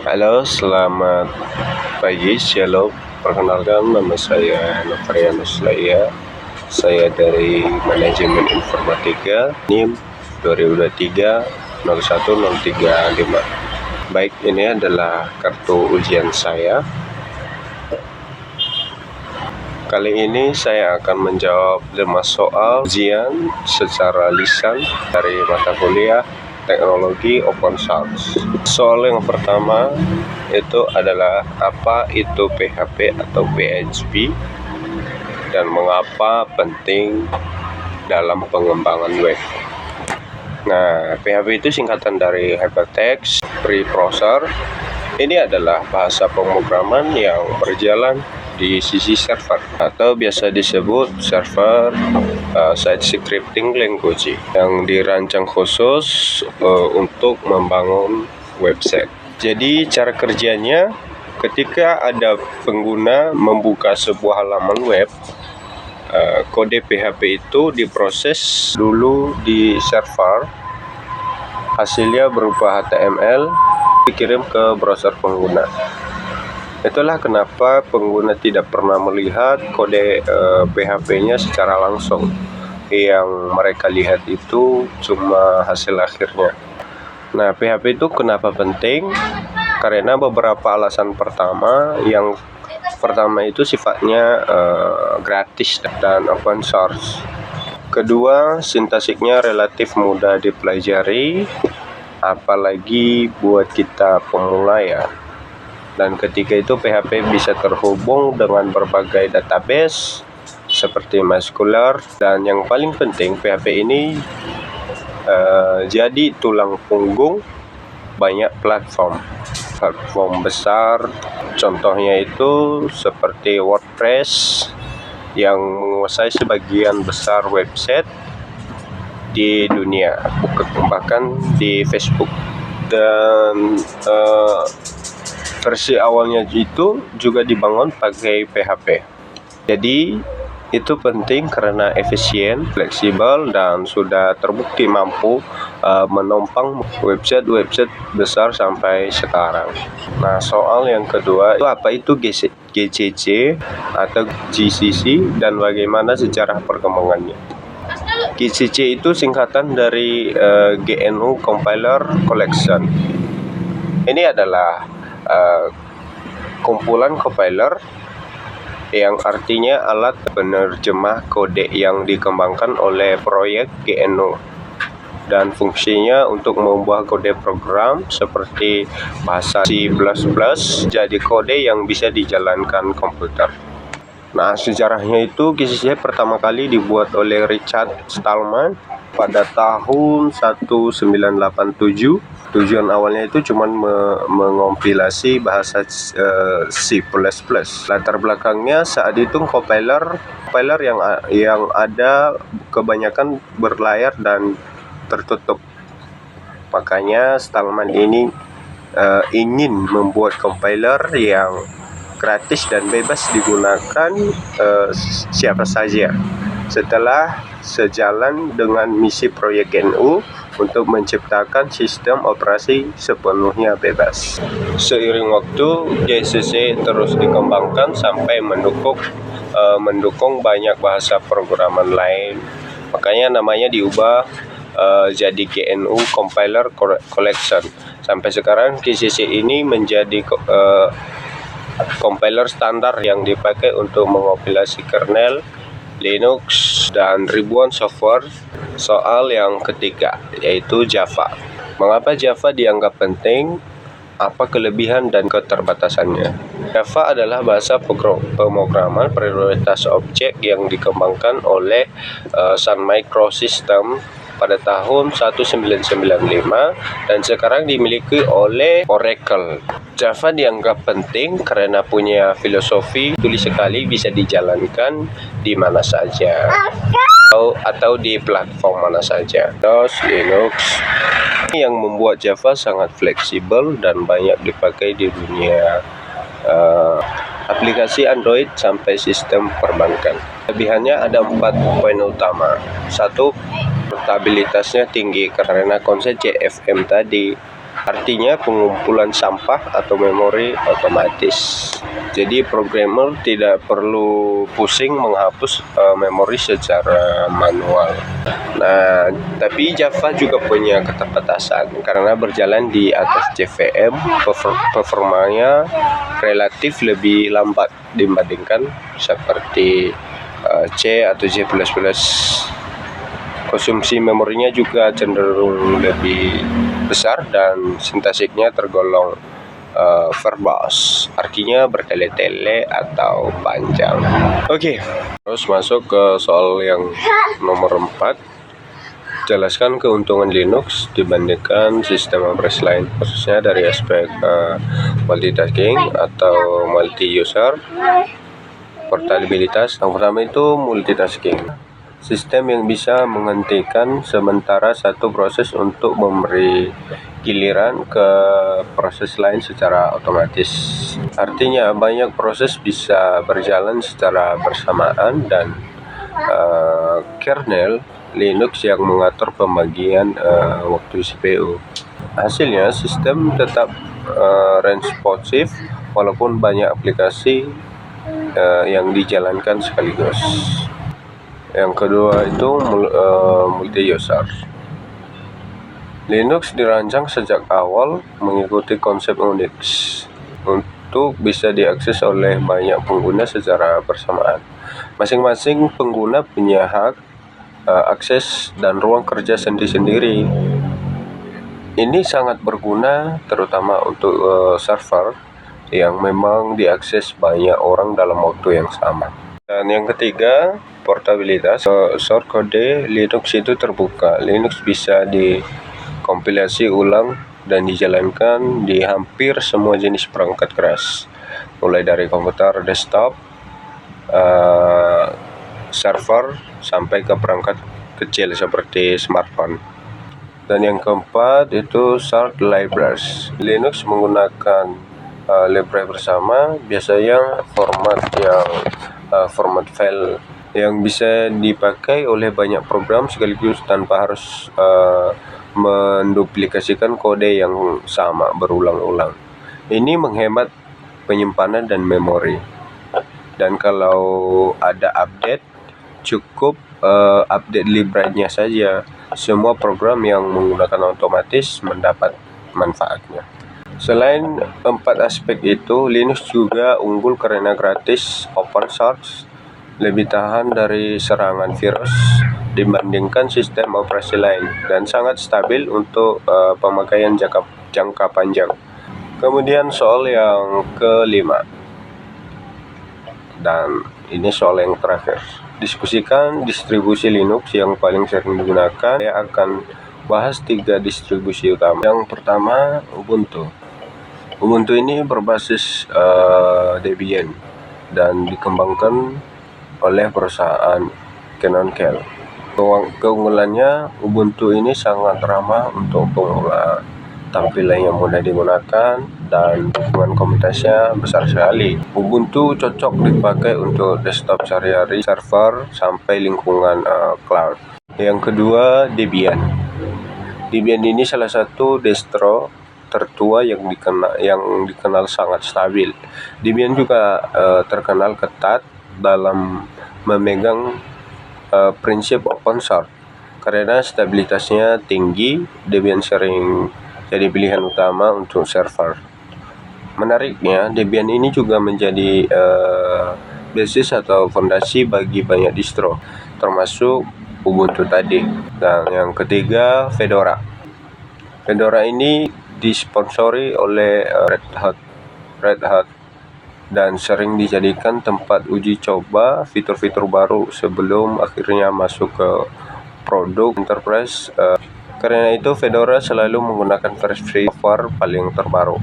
Halo, selamat pagi, shalom. Perkenalkan, nama saya Novrianus Laya. Saya dari Manajemen Informatika, NIM 2023 01035. Baik, ini adalah kartu ujian saya. Kali ini saya akan menjawab 5 soal ujian secara lisan dari mata kuliah Teknologi Open Source. Soal yang pertama itu adalah apa itu PHP atau PHP dan mengapa penting dalam pengembangan web. Nah, PHP itu singkatan dari Hypertext Preprocessor. Ini adalah bahasa pemrograman yang berjalan di sisi server atau biasa disebut server side scripting language yang dirancang khusus untuk membangun website. Jadi cara kerjanya ketika ada pengguna membuka sebuah halaman web, kode PHP itu diproses dulu di server, hasilnya berupa HTML dikirim ke browser pengguna. Itulah kenapa pengguna tidak pernah melihat kode PHP-nya secara langsung. Yang mereka lihat itu cuma hasil akhirnya. Nah, PHP itu kenapa penting? Karena beberapa alasan pertama. Yang pertama itu sifatnya gratis dan open source. Kedua, sintaksiknya relatif mudah dipelajari, apalagi buat kita pemula ya. Dan ketiga itu PHP bisa terhubung dengan berbagai database seperti MySQL, dan yang paling penting PHP ini jadi tulang punggung banyak platform besar. Contohnya itu seperti WordPress yang menguasai sebagian besar website di dunia, bahkan di Facebook. Dan versi awalnya itu juga dibangun pakai PHP. Jadi itu penting karena efisien, fleksibel, dan sudah terbukti mampu menopang website besar sampai sekarang. Nah, soal yang kedua, itu apa itu GCC atau GCC dan bagaimana sejarah perkembangannya. GCC itu singkatan dari GNU Compiler Collection. Ini adalah kumpulan compiler yang artinya alat penerjemah kode yang dikembangkan oleh proyek GNU, dan fungsinya untuk membuat kode program seperti bahasa C++ jadi kode yang bisa dijalankan komputer. Nah, sejarahnya itu GCC pertama kali dibuat oleh Richard Stallman pada tahun 1987. Tujuan awalnya itu cuma mengompilasi bahasa C++. Latar belakangnya saat itu compiler yang ada kebanyakan berlayar dan tertutup. Makanya Stallman ini ingin membuat compiler yang gratis dan bebas digunakan siapa saja. Setelah sejalan dengan misi proyek GNU untuk menciptakan sistem operasi sepenuhnya bebas. Seiring waktu, GCC terus dikembangkan sampai mendukung banyak bahasa programan lain. Makanya namanya diubah jadi GNU Compiler Collection. Sampai sekarang GCC ini menjadi compiler standar yang dipakai untuk mengompilasi kernel Linux dan ribuan software. Soal yang ketiga yaitu Java. Mengapa Java dianggap penting? Apa kelebihan dan keterbatasannya? Java adalah bahasa pemrograman prioritas objek yang dikembangkan oleh Sun Microsystems pada tahun 1995 dan sekarang dimiliki oleh Oracle. Java dianggap penting karena punya filosofi tulis sekali bisa dijalankan di mana saja atau di platform mana saja. DOS, Linux, yang membuat Java sangat fleksibel dan banyak dipakai di dunia aplikasi Android sampai sistem perbankan. Kelebihannya ada 4 poin utama. 1. Portabilitasnya tinggi karena konsep JFM tadi. artinya pengumpulan sampah atau memori otomatis. Jadi programmer tidak perlu pusing menghapus memori secara manual. Nah, tapi Java juga punya keterbatasan karena berjalan di atas JVM, performanya relatif lebih lambat dibandingkan seperti C atau C++. Konsumsi memorinya juga cenderung lebih besar dan sintaksiknya tergolong verbose, artinya bertele-tele atau panjang. Oke, terus masuk ke soal yang nomor 4. Jelaskan keuntungan Linux dibandingkan sistem operasi lain, khususnya dari aspek multitasking atau multi-user, portabilitas. Yang pertama itu multitasking. Sistem yang bisa menghentikan sementara satu proses untuk memberi giliran ke proses lain secara otomatis. Artinya banyak proses bisa berjalan secara bersamaan dan kernel Linux yang mengatur pembagian waktu CPU. Hasilnya sistem tetap responsif walaupun banyak aplikasi yang dijalankan sekaligus. Yang kedua itu multi-user. Linux dirancang sejak awal mengikuti konsep Unix untuk bisa diakses oleh banyak pengguna secara bersamaan. Masing-masing pengguna punya hak akses dan ruang kerja sendiri-sendiri. Ini sangat berguna terutama untuk server yang memang diakses banyak orang dalam waktu yang sama. Dan yang ketiga, portabilitas. Source kode Linux itu terbuka. Linux bisa dikompilasi ulang dan dijalankan di hampir semua jenis perangkat keras, mulai dari komputer desktop, server, sampai ke perangkat kecil seperti smartphone. Dan yang keempat itu shared libraries. Linux menggunakan library bersama, biasanya format file yang bisa dipakai oleh banyak program sekaligus tanpa harus menduplikasikan kode yang sama berulang-ulang. Ini menghemat penyimpanan dan memori. Dan kalau ada update, cukup update library-nya saja. Semua program yang menggunakan otomatis mendapat manfaatnya. Selain 4 aspek itu, Linux juga unggul karena gratis, open source, lebih tahan dari serangan virus dibandingkan sistem operasi lain, dan sangat stabil untuk pemakaian jangka panjang. Kemudian soal yang kelima, dan ini soal yang terakhir. Diskusikan distribusi Linux yang paling sering digunakan. Saya akan bahas 3 distribusi utama. Yang pertama, Ubuntu. Ubuntu ini berbasis Debian dan dikembangkan oleh perusahaan Canonical. Keunggulannya, Ubuntu ini sangat ramah untuk pemula, tampilannya mudah digunakan, dan dukungan komunitasnya besar sekali. Ubuntu cocok dipakai untuk desktop sehari-hari, server, sampai lingkungan cloud. Yang kedua, Debian. Debian ini salah satu distro tertua yang dikenal sangat stabil. Debian juga terkenal ketat dalam memegang prinsip open source. Karena stabilitasnya tinggi, Debian sering jadi pilihan utama untuk server. Menariknya, Debian ini juga menjadi basis atau fondasi bagi banyak distro, termasuk Ubuntu tadi. Dan yang ketiga, Fedora. Fedora ini disponsori oleh Red Hat dan sering dijadikan tempat uji coba fitur-fitur baru sebelum akhirnya masuk ke produk enterprise. Karena itu Fedora selalu menggunakan versi firmware paling terbaru.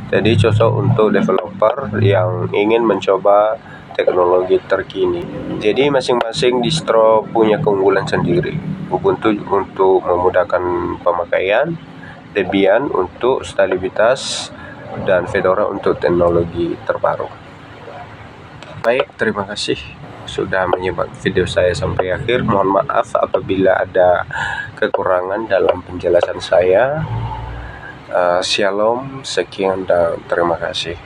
Jadi cocok untuk developer yang ingin mencoba teknologi terkini. Jadi masing-masing distro punya keunggulan sendiri. Ubuntu untuk memudahkan pemakaian, Debian untuk stabilitas, dan Fedora untuk teknologi terbaru. Baik, terima kasih sudah menyimak video saya sampai akhir. Mohon maaf apabila ada kekurangan dalam penjelasan saya. Shalom, sekian dan terima kasih.